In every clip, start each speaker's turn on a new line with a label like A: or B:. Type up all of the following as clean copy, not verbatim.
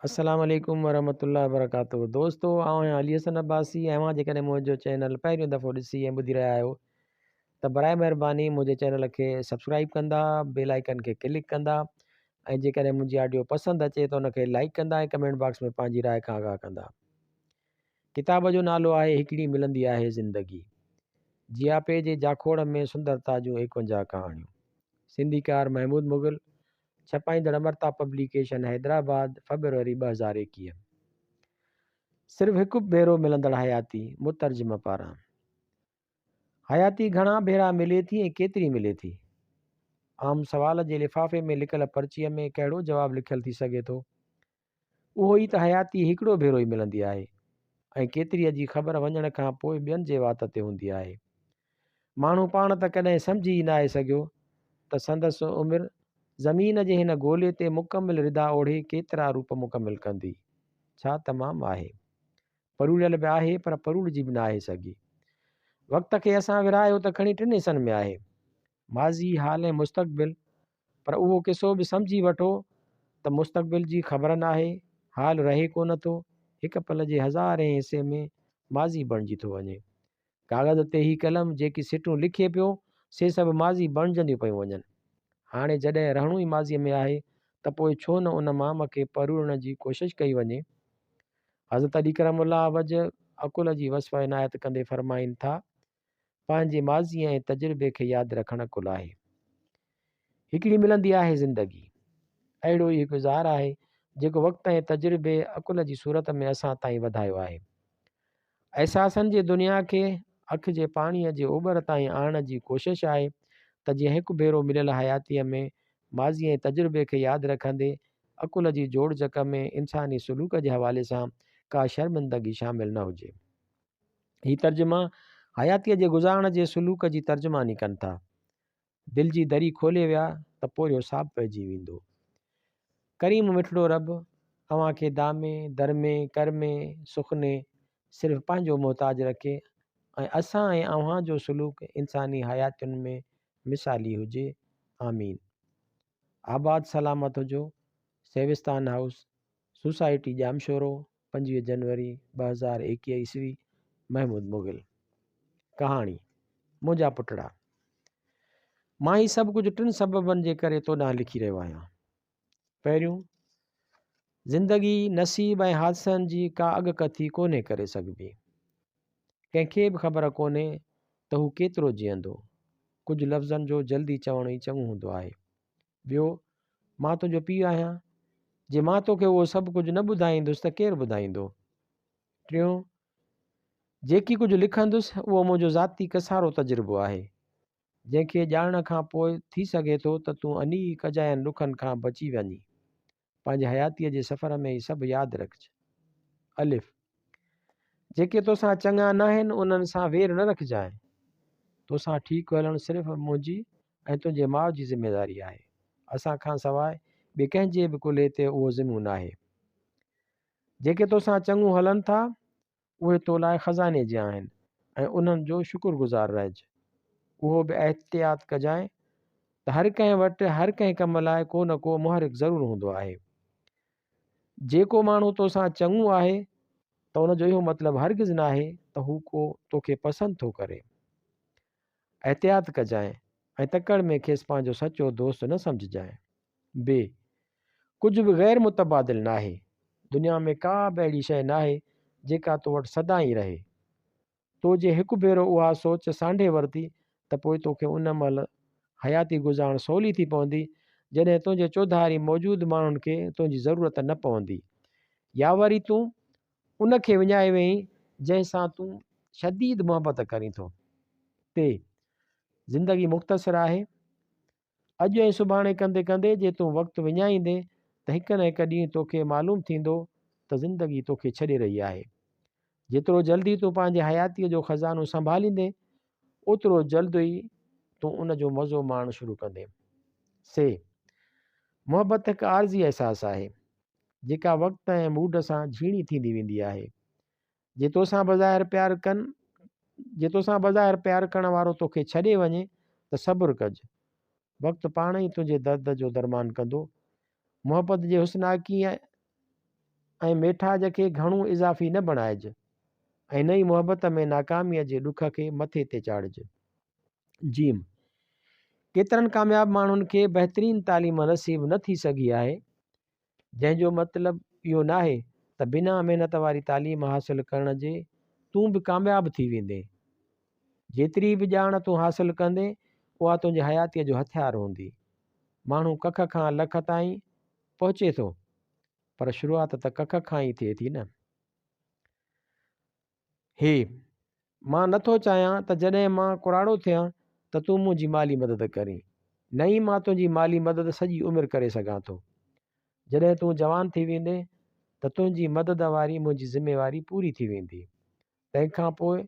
A: अस्सलाम वालेकुम वरहमतुल्लाहि वबरकातुहू। दोस्तों आउं आहियां अली हसन अब्बासी ऐं मां जेकॾहिं मुंहिंजो चैनल पहिरियों दफ़ो ॾिसी ऐं ॿुधी रहिया आहियो त बराए महिरबानी मुंहिंजे चैनल खे सब्सक्राइब कंदा, बेल आइकन खे क्लिक कंदा ऐं जेकॾहिं मुंहिंजी ऑडियो पसंदि अचे त उनखे लाइक कंदा ऐं कमेंट बॉक्स में पंहिंजी राय खां आगाह कंदा। किताब जो नालो आहे हिकिड़ी मिलंदी आहे ज़िंदगी। जियापे जे जाखोड़ में सुंदरता जूं 51 कहाणियूं। सिंधीकार महमूद मुग़ल, छपाईंदड़ अमरता पब्लिकेशन हैदराबाद, फरवरी 2021। सिर्फ़ हिकु भेरो मिलंदड़ हयाती मुतर्जुम पारां। हयाती घणा भेरा मिले थी ऐं केतिरी मिले थी? आम सवाल जे लिफ़ाफ़े में लिखियल पर्चीअ में कहिड़ो जवाबु लिखियलु थी सघे थो? उहो ई त हयाती हिकिड़ो भेरो ई मिलंदी आहे ऐं केतिरीअ जी ख़बर वञण खां पोइ ॿियनि जे वात ते हूंदी आहे। माण्हू पाण त कॾहिं सम्झी ई न आहे सघियो त संदसि उमिरि ज़मीन जे हिन ॻोल्हे ते मुकमिल रिदा ओढ़े केतिरा रूप मुकमिल कंदी। छा तमामु आहे। परूलियल बि आहे पर परूलजी बि न आहे सघी। वक़्त खे असां विरहायो त खणी टिनि हिसनि में आहे, माज़ी, हाल ऐं मुस्तक़बिल। पर उहो किसो बि सम्झी वठो त मुस्तक़बिल जी ख़बर न आहे, हाल रहे कोन थो, हिकु पल जे हज़ारे हिसे में माज़ी बणिजी थो वञे। कागज़ ते ही कलम जेकी सिटूं लिखे पियो से सभु माज़ी बणिजंदियूं पियूं वञनि। हाणे जॾहिं रहणो ई माज़ीअ में आहे त पोइ छो न उन माम खे परूलण जी कोशिशि कई वञे। हज़रत अली करमुल्लाह वज अकुल जी वसफ़ इनायत कंदे फ़रमाइनि था, पंहिंजे माज़ी ऐं तजुर्बे खे यादि रखणु कुल आहे। हिकिड़ी मिलंदी आहे ज़िंदगी। अहिड़ो ई हिकु ज़ार आहे जेको वक़्त ऐं तजुर्बे अकुल जी सूरत में असां ताईं वधायो आहे। अहसासनि जे दुनिया खे अखि जे पाणीअ जे ओभर ताईं आणण जी कोशिशि आहे त जीअं हिकु भेरो मिलियल हयातीअ में माज़ी ऐं तजुर्बे खे यादि रखंदे अकुल जी जोड़जक में इंसानी सलूक जे हवाले सां का शर्मिंदगी शामिल न हुजे। ही तर्जुमा हयातीअ जे गुज़ारण जे सलूक जी तर्जुमानी कनि था। दिलि जी दरी खोले विया त पोइ साफ़ पइजी वेंदो। करीम मिठड़ो रब अव्हांखे दामे दरमे करमे सुखने सिर्फ़ु पंहिंजो मोहताज रखे ऐं असां ऐं अव्हां जो सलूक इंसानी हयातियुनि में मिसाली हुजे। आमीन। आबाद सलामत हुजो। सेविस्तान हाउस, सोसाइटी जामशोरो, 25 जनवरी 2021 ईस्वी। महमूद मुग़ल। कहाणी मुंहिंजा पुटड़ा। मां ही सभु कुझु 3 सबबनि जे करे तो ॾांहुं लिखी रहियो आहियां। पहिरियों, ज़िंदगी नसीब ऐं हादसनि जी का अॻकथी कोन्हे करे सघिबी। कंहिंखे बि ख़बर कोन्हे त हू केतिरो जीअंदो। कुझु लफ़्ज़नि जो जल्दी चवण ई चङो हूंदो आहे। ॿियो, मां तुंहिंजो पीउ आहियां। जे मां तोखे उहो सभु कुझु न ॿुधाईंदुसि त केरु ॿुधाईंदो। टियों, जेकी कुझु लिखंदुसि उहो मुंहिंजो ज़ाती कसारो तजुर्बो आहे जंहिंखे ॼाणण खां पोइ थी सघे थो त तूं अनीक अजायनि ॾुखनि खां बची वञी। पंहिंजे हयातीअ जे सफ़र में ई सभु यादि रखिजे। अलिफ़, जेके तोसां चङा न आहिनि उन्हनि सां वेर न रखिजांइ। तोसां ठीकु हलणु सिर्फ़ु मुंहिंजी ऐं तुंहिंजे माउ जी ज़िमेदारी आहे। असां खां सवाइ ॿिए कंहिंजे बि कुल्हे ते उहो ज़िम्मो न आहे। जेके तोसां चङो हलनि था उहे तो लाइ ख़ज़ाने जा आहिनि ऐं उन्हनि जो शुक्रगुज़ार रहिजे। उहो बि एहतियात कजांइ त हर कंहिं वटि हर कंहिं कम लाइ को न को मुहरिक ज़रूरु हूंदो आहे। जेको माण्हू तोसां चङो आहे त उनजो इहो मतिलबु हरगिज़ न आहे त हू को तोखे पसंदि थो करे। एहतियात कजांइ ऐं तकड़ में खेसि पंहिंजो सचो दोस्त न सम्झजांइ। बे, कुझु बि ग़ैर मुतबादिल न आहे। दुनिया में का बि अहिड़ी शइ न आहे जेका तो वटि सदा ई रहे। तो जे हिकु भेरो उहा सोच सांढे वरिती त पोइ तोखे उन महिल हयाती गुज़ारणु सवली थी पवंदी जॾहिं तुंहिंजे चौधारी मौजूदु माण्हुनि खे तुंहिंजी ज़रूरत न पवंदी, या वरी तूं उनखे विञाए वेहीं जंहिंसां तूं शदीद मोहबत करीं थो। ते, ज़िंदगी मुख़्तसिर आहे। अॼु ऐं सुभाणे कंदे कंदे जे तूं वक़्तु विञाईंदे त हिकु न हिकु ॾींहुं तोखे मालूम थींदो त ज़िंदगी तोखे छॾे रही आहे। जेतिरो जल्दी तूं पंहिंजे हयातीअ जो ख़ज़ानो संभालींदे ओतिरो जल्द ई तूं उनजो मज़ो माणणु शुरू कंदे। से, मोहबत हिकु आर्ज़ी अहसासु आहे जेका वक़्त ऐं मूड सां झीणी थींदी वेंदी आहे। जे तोसां बज़ाहिर प्यारु करण वारो तोखे छॾे वञे त सब्र कजि। वक़्तु पाण ई तुंहिंजे दर्द जो दरमान कंदो। मोहबत जे हुस्नाकी ऐं मेठाज खे घणो इज़ाफ़ी न बणाइजि ऐं नई मुहबत में नाकामीअ जे ॾुख खे मथे ते चाढ़िजि। जीम, केतिरनि कामयाब माण्हुनि खे बहितरीनु तालीम नसीब न थी सघी आहे, जंहिंजो मतिलबु इहो न आहे त बिना महिनत वारी तालीम हासिलु करण जे तूं बि कामयाबु थी वेंदे। जेतिरी बि ॼाण तूं हासिलु कंदे उहा तुंहिंजे हयातीअ जो हथियार हूंदी। माण्हू कख खां लख ताईं पहुचे थो, पर शुरूआत त कख खां ई थिए थी न। हे, मां नथो चाहियां त जॾहिं मां कुराड़ो थियां त तूं मुंहिंजी माली मदद करीं। न ई मां तुंहिंजी माली मदद सॼी उमिरि करे सघां थो। जॾहिं तूं जवान थी वेंदे त तुंहिंजी मदद वारी मुंहिंजी ज़िमेवारी पूरी थी वेंदी। तंहिंखां पोइ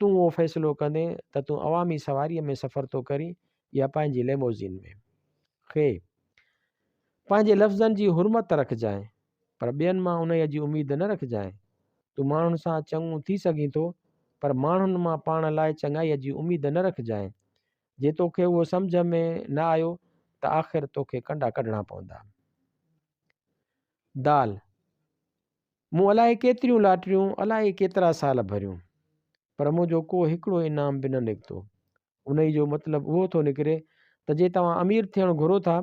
A: तूं उहो फ़ैसिलो कंदे त तूं अवामी सवारीअ में सफ़र थो करीं या पंहिंजी लेमोज़िन में। खे, पंहिंजे लफ़्ज़नि जी हुरमत रखजांइ, पर ॿियनि मां उन जी उमेद न रखजांइ। तूं माण्हुनि सां चङो थी सघीं थो, पर माण्हुनि मां पाण लाइ चङाईअ जी उमेद न रखजांइ। जे तोखे उहो सम्झ में न आयो त आख़िर तोखे कंडा कढणा पवंदा। दाल, मूं अलाए केतिरियूं लाटरियूं अलाए केतिरा साल भरियूं, पर मुंहिंजो को हिकिड़ो इनाम बि न निकितो। उन ई जो मतिलबु उहो थो निकिरे त जे तव्हां अमीर थियणु घुरो था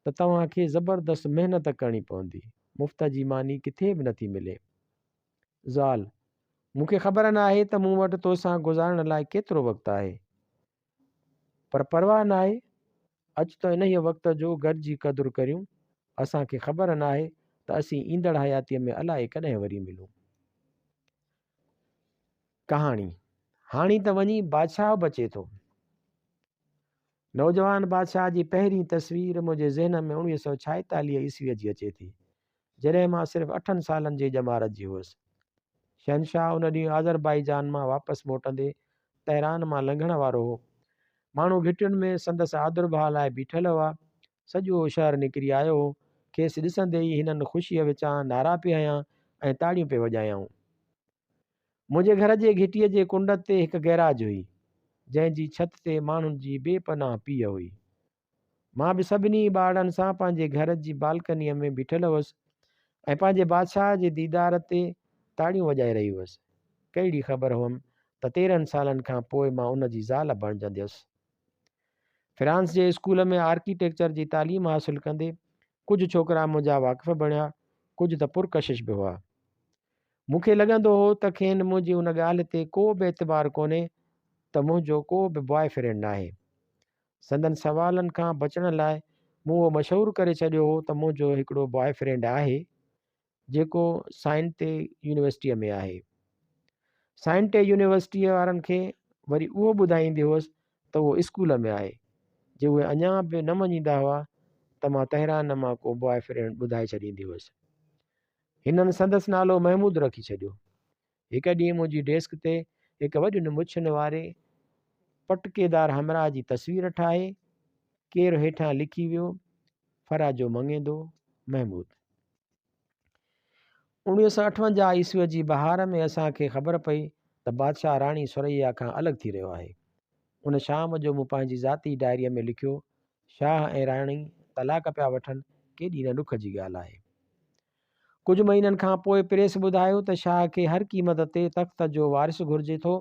A: त तव्हांखे ज़बरदस्त महिनत करणी पवंदी। मुफ़्त जी मानी किथे बि नथी मिले। ज़ाल, मूंखे ख़बर न आहे त मूं वटि तोसां गुज़ारण लाइ केतिरो वक़्तु आहे, पर परवाह न आहे। अॼु त इन ई वक़्त जो घर जी क़दुरु करियूं। असांखे ख़बर न आहे त असीं ईंदड़ हयातीअ में अलाए कॾहिं वरी मिलूं। कहाणी, हाणी त वञी बादशाह बचे थो। नौजवान बादशाह जी पहिरीं तस्वीर मुंहिंजे ज़हन में 1946 ईस्वीअ जी अचे थी, जॾहिं मां सिर्फ़ु 8 सालनि जी ॼमारत जी हुअसि। शहनशाह उन ॾींहुं आज़रबाईजान मां वापसि मोटंदे तहरान मां लंघण वारो हो। माण्हू घिटियुनि में संदसि आदुरभाउ लाइ बीठल हुआ। सॼो शहर निकिरी आयो हो। खेसि ॾिसंदे ई हिननि ख़ुशीअ विचां नारा पिया हयां ऐं ताड़ियूं पिए वॼायूं। मुंहिंजे घर जे घिटीअ जे कुंड ते हिकु गैराज हुई, जंहिंजी छत ते माण्हुनि जी बेपनाह पीउ हुई। मां बि सभिनी ॿारनि सां पंहिंजे घर जी बालकनीअ में बीठल हुअसि ऐं पंहिंजे बादशाह जे दीदार ते ताड़ियूं वॼाए रही हुअसि। कहिड़ी ख़बर हुअमि त 13 सालनि खां पोइ मां उन जी ज़ाल बणिजंदसि। फ्रांस जे स्कूल में आर्किटेक्चर जी तालीम हासिलु कंदे कुझु छोकिरा मुंहिंजा वाक़िफ़ बणिया, कुझु त पुरकशिश बि हुआ। मूंखे लॻंदो हो त खेनि मुंहिंजी उन ॻाल्हि ते को बि एतबार कोन्हे त मुंहिंजो को बि बॉयफ्रेंड न आहे। संदन सवालनि खां बचण लाइ मूं उहो मशहूरु करे छॾियो हो त मुंहिंजो हिकिड़ो बॉयफ्रेंड आहे, जेको साइंटे यूनिवर्सिटीअ में आहे। साइंटे यूनिवर्सिटीअ वारनि खे वरी उहो ॿुधाईंदी हुअसि त उहो स्कूल में आहे। जे उहे अञा बि न मञींदा हुआ त मां तहरान मां को बॉयफ्रेंड ॿुधाए छॾींदी हुअसि। हिननि संदसि नालो महमूद रखी छॾियो। हिकु ॾींहुं मुंहिंजी डेस्क ते हिकु वॾियुनि मुछुनि वारे पटकेदार हमराह जी तस्वीर ठाहे केरु हेठां लिखी वियो, फरा जो मंगेंदो महमूद। 1958 ईस्वीअ जी बहार में असांखे ख़बर पई त बादशाह राणी सुरैया खां अलॻि थी रहियो आहे। उन शाम जो मूं पंहिंजी ज़ाती डायरीअ में लिखियो, शाह ऐं राणी तलाक पिया वठनि, केॾी न ॾुख जी ॻाल्हि आहे। कुझु महीननि खां पोइ प्रेस ॿुधायो त शाह खे हर क़ीमत ते तख़्त जो वारिस घुरिजे थो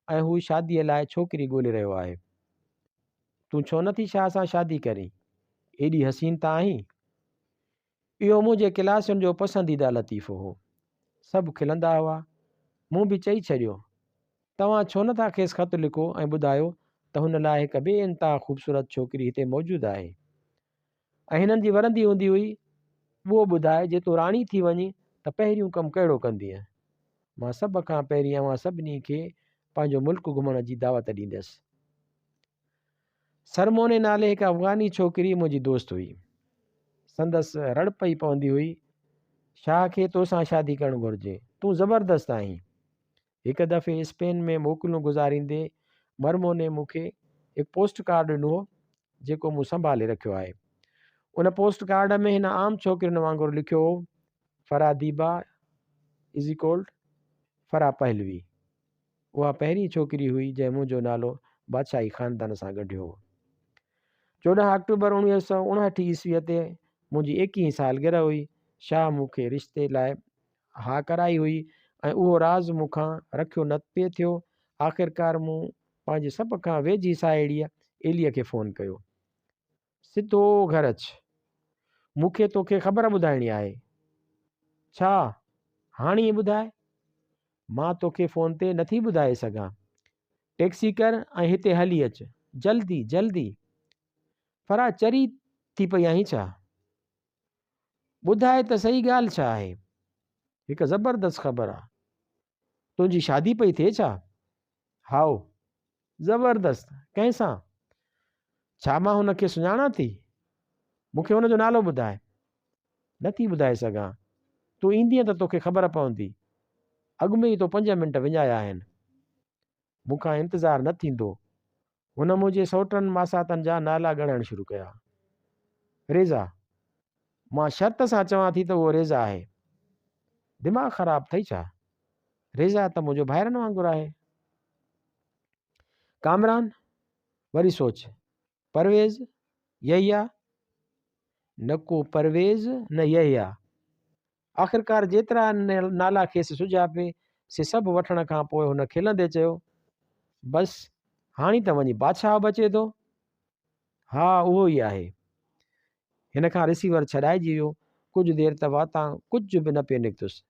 A: ऐं हू शादीअ लाइ छोकिरी ॻोल्हे रहियो आहे। तूं छो नथी शाह सां शादी करीं? एॾी हसीन त आहीं। इहो मुंहिंजे क्लासुनि जो पसंदीदा लतीफ़ो हो। सभु खिलंदा हुआ। मूं बि चई छॾियो, तव्हां छो नथा खेसि ख़त लिखो ऐं ॿुधायो त हुन लाइ हिकु बेइंतिहा ख़ूबसूरत छोकिरी हिते मौजूदु आहे ऐं हिननि जी वरंदी हूंदी हुई। उहो ॿुधाए, जे तूं राणी थी वञी त पहिरियों कमु कहिड़ो कंदीअ? मां सभ खां पहिरीं अव्हां सभिनी खे पंहिंजो मुल्क घुमण जी दावत ॾींदसि। सरमोने नाले हिकु अफ़गानी छोकिरी मुंहिंजी दोस्त हुई। संदसि रड़ पई पवंदी हुई, शाह खे तोसां शादी करणु घुरिजे, तूं ज़बरदस्त आहीं। हिकु दफ़े स्पेन में मोकलूं गुज़ारींदे मरमोने मूंखे हिकु पोस्ट कार्ड ॾिनो, जेको मूं संभाले रखियो आहे। उन पोस्ट कार्ड में हिन आम छोकिरियुनि वांगुरु लिखियो हो, फरा दीबा इज़ इक्वल्ड फरा पहलवी। उहा पहिरीं छोकिरी हुई जंहिं मुंहिंजो नालो बादशाही ख़ानदान सां ॻंढियो हो। 14 अक्टूबर 1959 ईस्वीअ ते मुंहिंजी 21 सालगिरह हुई, छा मूंखे रिश्ते लाइ हा कराई हुई ऐं उहो राज़ मूंखां रखियो न पिए थियो। आख़िरकार मूं पंहिंजे सभ खां वेझी साहेड़ीअ एलीअ खे फ़ोन कयो। सिधो घर अचु, मूंखे तोखे ख़बर ॿुधाइणी आहे। छा? हाणे ई ॿुधाए। मां तोखे फ़ोन ते नथी ॿुधाए सघां। टैक्सी कर ऐं हिते हली अचु, जल्दी जल्दी। फरा चरी थी पई आहीं छा? ॿुधाए त सही ॻाल्हि छा आहे? हिकु ज़बरदस्त ख़बर आहे। तुंहिंजी शादी पई थिए छा? हाओ, ज़बरदस्त। कंहिंसां? छा मां हुनखे सुञाणां थी? मूंखे हुनजो नालो ॿुधाए। नथी ॿुधाए सघां। तूं ईंदीअ त तोखे ख़बर पवंदी। अॻु में ई तो 5 मिंट विञाया आहिनि। मूंखां इंतज़ारु न थींदो। हुन मुंहिंजे सौटनि मासातनि जा नाला ॻणाइणु शुरू कया। रेज़ा। मां शर्त सां चवां थी त उहो रेज़ा आहे। दिमाग़ु ख़राबु अथई छा? रेज़ा त मुंहिंजो भाइरनि वांगुरु आहे। कामरान। वरी सोच। परवेज़, यहिया। न को परवेज़ न यहिया। आख़िरकार जेतिरा नाला खेसि सुञापे से सभु वठण खां पोइ हुन खिलंदे चयो, बसि हाणे त वञी बादशाह बचे थो। हा उहो ई आहे। हिन खां रिसीवर छॾाइजी वियो। कुझु देरि त वातां कुझु बि न पियो निकितुसि।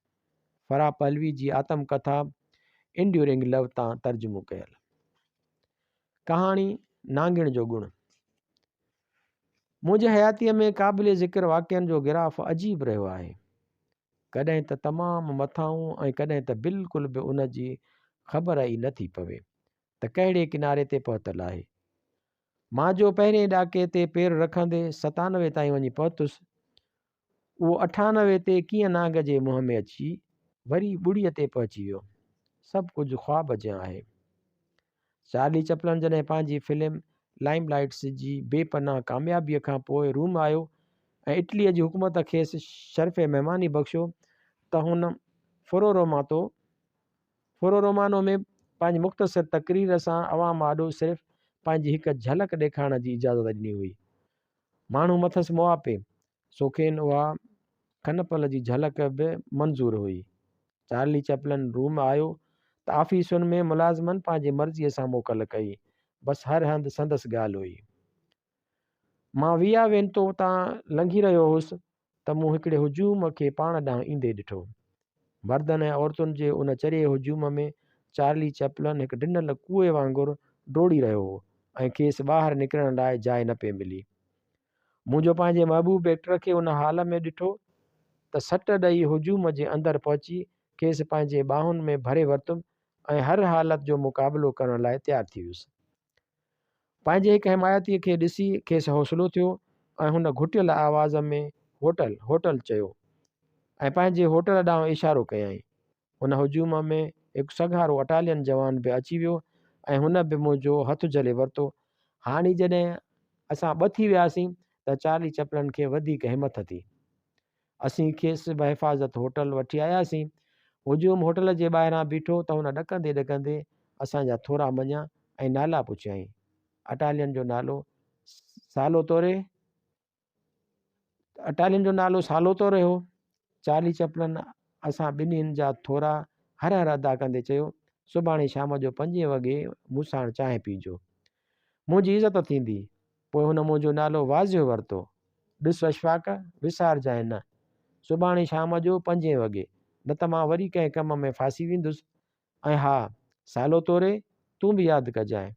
A: फराह पहलवी जी आत्मकथा इंड्यूरिंग लव तां तर्जुमो कयल। कहाणी नांगिण जो गुण। मुंहिंजे हयातीअ में क़ाबिल ज़िक्र वाक़िअनि जो गिराफ़ अजीब रहियो आहे। कॾहिं त तमामु मथाऊं ऐं कॾहिं त बिल्कुलु बि उन जी ख़बर ई नथी पवे त कहिड़े किनारे ते पहुतल आहे। मां जो पहिरें ॾाके ते पेर रखंदे 97 ताईं वञी पहुतुसि, उहो 98 ते कीअं नांग जे मुंहं में अची वरी ॿुड़ीअ ते पहुची वियो। सभु कुझु ख़्वाब जहिड़ो आहे। चार्ली चपलन जॾहिं पंहिंजी फिल्म लाइमलाइट्स जी बेपनाह कामयाबीअ खां पोइ रूम आयो ऐं इटलीअ जी हुकूमत खेसि शर्फ़ महिमानी बख़्शियो त हुन फुरोरोमानो में पंहिंजी मुख़्तसिर तक़रीर सां अवाम आॾो सिर्फ़ु पंहिंजी हिकु झलक ॾेखारण जी इजाज़त ॾिनी हुई। माण्हू मथसि मुआपे, सोखेन उहा खनपल जी झलक बि मंज़ूर हुई। चार्ली चपलन रूम आयो त ऑफिसुनि में मुलाज़िमनि पंहिंजी मर्ज़ीअ सां मोकल कई। बसि हर हंधि संदसि ॻाल्हि हुई। मां विया वेंतो तां लंघी रहियो हुउसि त मूं हिकिड़े हुजूम खे पाण ॾांहुं ईंदे ॾिठो। मर्दनि ऐं औरतुनि जे उन चरे हुजूम में चार्ली चपलन हिकु ॾिनल कुए वांगुरु डोड़ी रहियो हो ऐं खेसि ॿाहिरि निकिरण लाइ जाइ न पिए मिली। मुंहिंजो पंहिंजे महबूब एक्टर खे उन हाल में ॾिठो त सट ॾेई हुजूम जे अंदरि पहुची खेसि पंहिंजे ॿाहुनि में भरे वरितुमि ऐं हर हालत जो मुक़ाबिलो करण लाइ तयारु थी वियुसि। पंहिंजे हिकु हिमायतीअ खे ॾिसी खेसि हौसलो थियो ऐं हुन घुटियल आवाज़ में होटल होटल चयो ऐं पंहिंजे होटल ॾांहुं इशारो कयईं। हुन हुजूम में हिकु सघारो अटालियन जवान बि अची वियो ऐं हुन बि मुंहिंजो हथु झले वरितो। हाणे जॾहिं असां ॿथी वियासीं त चार्ली चपलन खे वधीक हिमत थी। असीं खेसि बहिफ़ाज़त होटल वठी आयासीं। हुजूम होटल जे ॿाहिरां बीठो त हुन ॾकंदे ॾकंदे असांजा थोरा मञा ऐं नाला पुछियईं। अटालियन जो नालो सालो तोरे हो। चार्ली चपलन असां ॿिन्हिनि जा थोरा हर हर अदा कंदे चयो, सुभाणे शाम जो 5 वॻे मूं सां चांहि पीजो, मुंहिंजी इज़त थींदी। पोइ हुन मुंहिंजो नालो वाज़ियो वरितो। ॾिस अशफ़ाक़, विसारजांइ न, सुभाणे शाम जो 5 वॻे, न त मां वरी कंहिं कम में फासी वेंदुसि। ऐं हा, सालो तोरे तूं बि यादि कजांइ।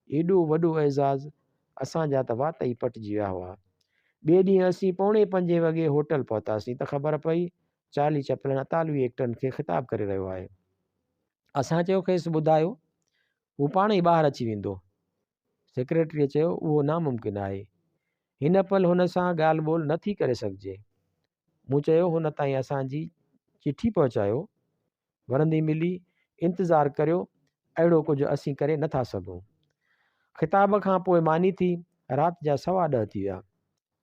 A: एॾो वॾो एज़ाज़ असांजा त वात ई पटिजी विया हुआ। ॿिए ॾींहुं असीं 4:45 वॻे होटल पहुतासीं त ख़बर पई चार्ली चपलन अतालवी एक्टरनि खे ख़िताब करे रहियो आहे। असां चयो खेसि ॿुधायो, हू पाण ई ॿाहिरि अची वेंदो। सेक्रेटरीअ चयो उहो नामुमकिन आहे, हिन पल हुन सां ॻाल्हि ॿोल नथी करे सघिजे। मूं चयो हुन ताईं असांजी चिठी पहुचायो, वरंदी मिली इंतज़ारु करियो, अहिड़ो कुझु असीं करे नथा सघूं। ख़िताब खां पोइ मानी थी राति जा 10:15 थी विया।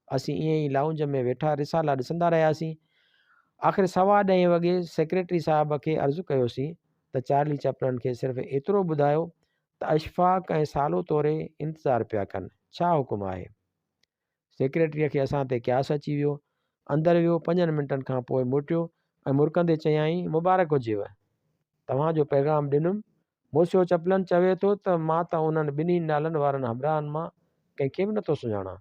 A: असीं ईअं ई लाउंज में वेठा रिसाला ॾिसंदा रहियासीं। आख़िर 10:15 वॻे सेक्रेटरी साहब खे अर्ज़ु कयोसीं त चार्ली चपलन खे सिर्फ़ु एतिरो ॿुधायो त अशफ़ाक़ ऐं सालो तोरे इंतज़ारु पिया कनि, छा हुकुम आहे। सेक्रेटरीअ खे असां ते क़यास अची वियो अंदरि वियो। 5 मिंटनि खां पोइ मोटियो ऐं मुरकंदे चयाईं, मुबारक हुजेव, तव्हांजो पैगाम ॾिनुमि। मोसियो चपलनि चवे थो त मां त उन्हनि ॿिन्ही नालनि वारनि हमराहनि मां कंहिंखे बि नथो सुञाणा।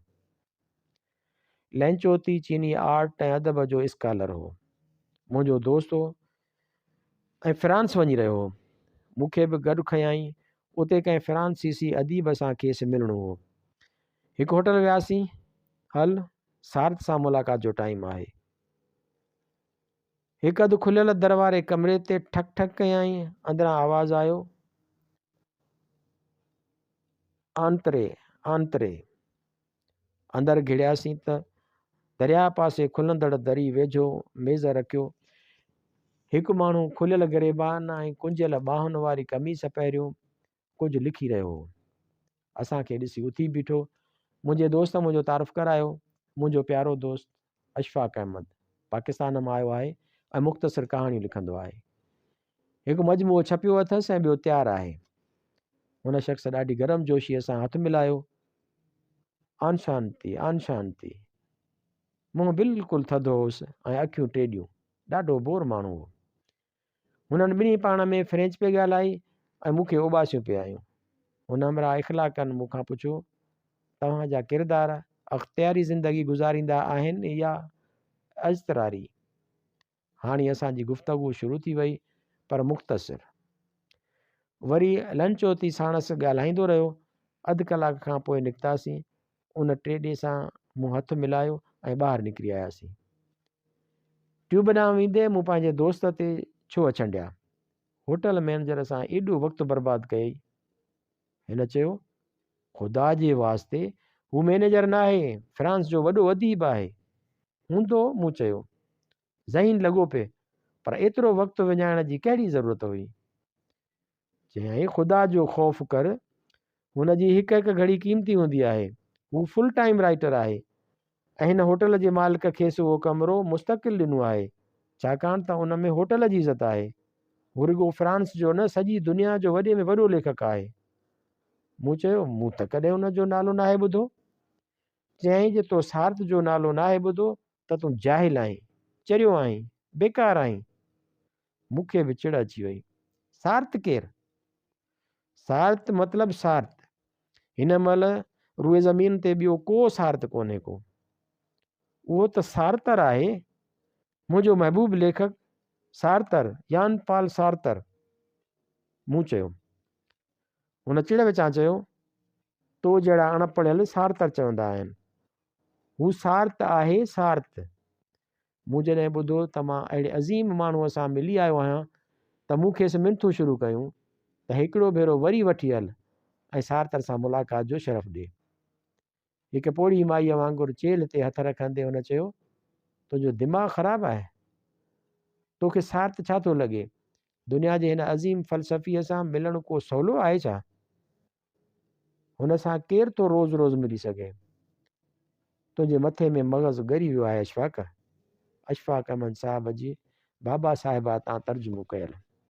A: लैंचोती चीनी आर्ट ऐं अदब जो स्कॉलर हो, मुंहिंजो दोस्त हो ऐं फ्रांस वञी रहियो हो। मूंखे बि गॾु खयाईं। उते कंहिं फ्रांसीसी अदीब सां खेसि मिलणो हो। हिकु होटल वियासीं। हल, सार्थ सां मुलाक़ात जो टाइम आहे। हिकु अधु खुलियल दर वारे कमरे ते ठक ठक कयाईं। अंदरां आवाज़ आयो, आंतरे आंतरे। अंदरि घिड़ियासीं त दरिया पासे खुलंदड़ दरी वेझो मेज़ रखियो। हिकु माण्हू खुलियल गिरेबान ऐं कुंजियल ॿाहुनि वारी कमीज़ पहिरियों कुझु लिखी रहियो हो। असांखे ॾिसी उथी बीठो। मुंहिंजे दोस्त मुंहिंजो तारीफ़ करायो। मुंहिंजो प्यारो दोस्त अशफाक अहमद पाकिस्तान मां आयो आहे ऐं मुख़्तसिर कहाणियूं लिखंदो आहे। हिकु मजमूओ छपियो अथसि ऐं ॿियो तयारु आहे। हुन शख़्स ॾाढी गरम जोशीअ सां हथु मिलायो। आन शांति आन शांति। मुंहुं बिल्कुलु थधो होसि ऐं अखियूं टेॾियूं। ॾाढो बोर माण्हू हो। हुननि ॿिन्ही पाण में फ्रेंच पे ॻाल्हाई ऐं मूंखे उबासियूं पिए आयूं। हुन हमरा इख़लाक़नि मूंखां पुछियो, तव्हांजा किरदार अख़्तियारी ज़िंदगी गुज़ारींदा आहिनि या अज़तरारी? हाणे असांजी गुफ़्तगू शुरू थी वई, पर मुख़्तसिर। वरी लंचोती साणसि ॻाल्हाईंदो रहियो। अधु कलाक खां पोइ निकितासीं। उन टेॾे सां मूं हथु मिलायो ऐं ॿाहिरि निकिरी आयासीं। ट्यूब ॾांहुं वेंदे मूं पंहिंजे दोस्त ते छो अछंडिया। होटल मैनेजर सां एॾो वक़्तु बर्बादु कयई। हिन चयो, ख़ुदा जे वास्ते, हू मैनेजर न आहे, फ्रांस जो वॾो अदीब आहे। हूंदो, मूं चयो। ज़हीन लॻो पिए, पर एतिरो वक़्तु विञाइण जी कहिड़ी ज़रूरत हुई। चयाईं, ख़ुदा जो ख़ौफ़ कर, हुनजी हिकु हिकु घड़ी क़ीमती हूंदी आहे। हू फुल टाइम राइटर आहे ऐं हिन होटल जे मालिक खेसि उहो कमिरो मुस्तक़िल ॾिनो आहे, छाकाणि त उन में होटल जी इज़त आहे। हू रुॻो फ्रांस जो न, सॼी दुनिया जो वॾे में वॾो लेखक आहे। मूं चयो, मूं त कॾहिं हुन जो नालो नाहे ॿुधो। चयाईं, जे तो सार्थ जो नालो नाहे ॿुधो त तूं जाहिल आहीं, चरियो आहीं, बेकार आहीं। मूंखे बि चिड़ अची वई। सार्थ केरु? सार्थ मतिलबु सार्थ। हिन महिल रूए ज़मीन ते ॿियो को सार्थ कोन्हे को। उहो त सार्थर आहे, मुंहिंजो महबूब लेखक सार्थर, यान पाल सार्थर। मूं चयो। हुन चिड़ विचां चयो, तो जहिड़ा अणपढ़ियल सार्थर चवंदा आहिनि। हू सार्थ आहे, सार्थ। मूं जॾहिं ॿुधो त मां अहिड़े अज़ीम माण्हूअ सां मिली आयो आहियां त मूं खेसि मिनथूं शुरू कयूं त हिकिड़ो भेरो वरी वठी हल ऐं सार्थर सां मुलाक़ात जो शरफ़ ॾे। हिकु पोड़ी माईअ वांगुरु चेल्ह ते हथ रखंदे हुन चयो, तुंहिंजो दिमाग़ु ख़राबु आहे? तोखे सार्थ छा थो लॻे? दुनिया जे हिन अज़ीम फ़लसफ़ीअ सां मिलणु को सवलो आहे छा? हुन सां केरु थो रोज़ रोज़ मिली सघे? तुंहिंजे मथे में मग़ज़ु ॻरी वियो आहे अशफ़ाक़। अशफ़ाक़ अहमद साहिब जी बाबा साहिबा तां तर्जुमो कयल।